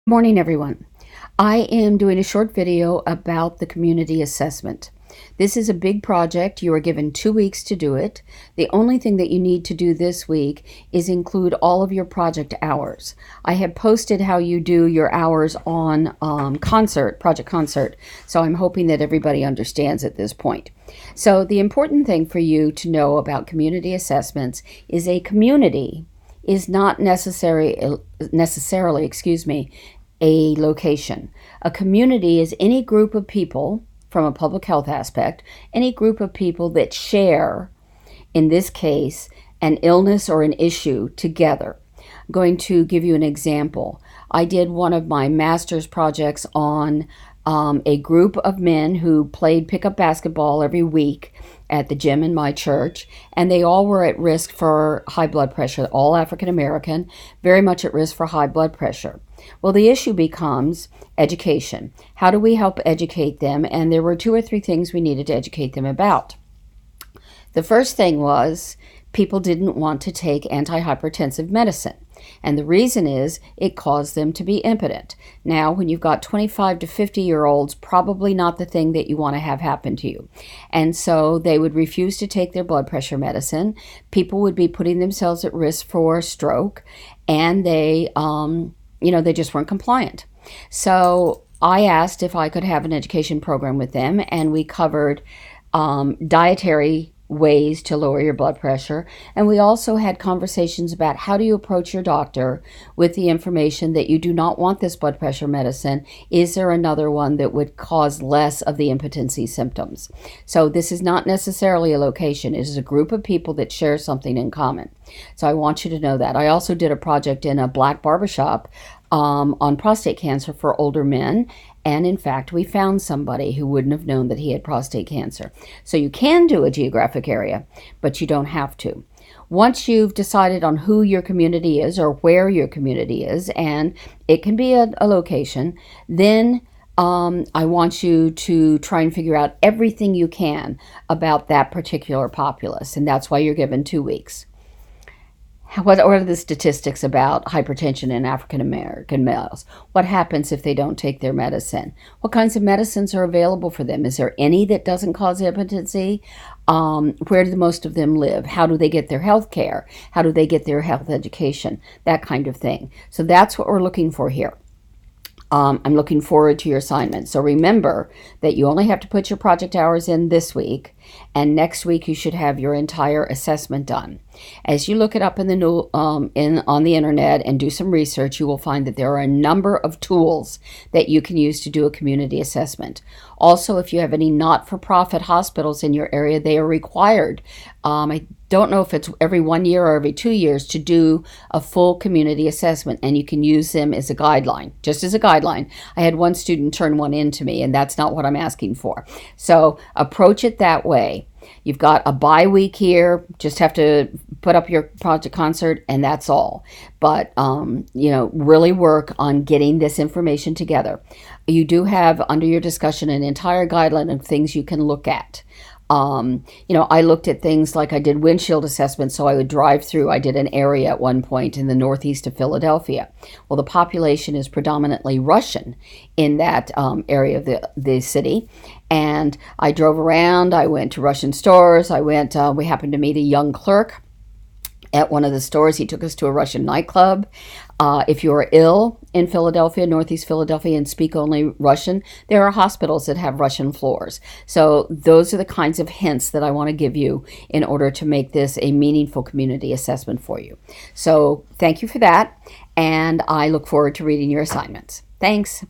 Morning, everyone. I am doing a short video about the community assessment. This is a big project. You are given 2 weeks to do it. The only thing that you need to do this week is include all of your project hours. I have posted how you do your hours on Project Concert, so I'm hoping that everybody understands at this point. So the important thing for you to know about community assessments is a community is not necessarily, a location. A community is any group of people, from a public health aspect, any group of people that share, in this case, an illness or an issue together. I'm going to give you an example. I did one of my master's projects on a group of men who played pickup basketball every week at the gym in my church, and they all were at risk for high blood pressure, all African American, very much at risk for high blood pressure. Well, the issue becomes education. How do we help educate them? And there were 2 or 3 things we needed to educate them about. The first thing was people didn't want to take antihypertensive medicine. And the reason is it caused them to be impotent. Now, when you've got 25 to 50-year-olds, probably not the thing that you want to have happen to you. And so they would refuse to take their blood pressure medicine. People would be putting themselves at risk for stroke, and they just weren't compliant. So I asked if I could have an education program with them, and we covered dietary ways to lower your blood pressure. And we also had conversations about how do you approach your doctor with the information that you do not want this blood pressure medicine. Is there another one that would cause less of the impotency symptoms? So this is not necessarily a location. It is a group of people that share something in common. So I want you to know that. I also did a project in a black barbershop on prostate cancer for older men. And in fact, we found somebody who wouldn't have known that he had prostate cancer. So you can do a geographic area, but you don't have to. Once you've decided on who your community is or where your community is, and it can be a location, then I want you to try and figure out everything you can about that particular populace. And that's why you're given 2 weeks. What are the statistics about hypertension in African American males? What happens if they don't take their medicine? What kinds of medicines are available for them? Is there any that doesn't cause impotency? Where do most of them live? How do they get their health care? How do they get their health education? That kind of thing. So that's what we're looking for here. I'm looking forward to your assignment. So remember that you only have to put your project hours in this week, and next week you should have your entire assessment done. As you look it up on the internet and do some research, you will find that there are a number of tools that you can use to do a community assessment. Also, if you have any not-for-profit hospitals in your area, they are required. I don't know if it's every 1 year or every 2 years to do a full community assessment, and you can use them as a guideline, just as a guideline. I had one student turn one in to me, and that's not what I'm asking for. So approach it that way. You've got a bye week here, just have to put up your Project Concert, and that's all. But, really work on getting this information together. You do have, under your discussion, an entire guideline of things you can look at. I looked at things like I did windshield assessments, so I would drive through. I did an area at one point in the northeast of Philadelphia. Well, the population is predominantly Russian in that area of the city. And I drove around. I went to Russian stores. We happened to meet a young clerk at one of the stores. He took us to a Russian nightclub. If you're ill in Philadelphia, Northeast Philadelphia, and speak only Russian, there are hospitals that have Russian floors. So those are the kinds of hints that I want to give you in order to make this a meaningful community assessment for you. So thank you for that, and I look forward to reading your assignments. Thanks.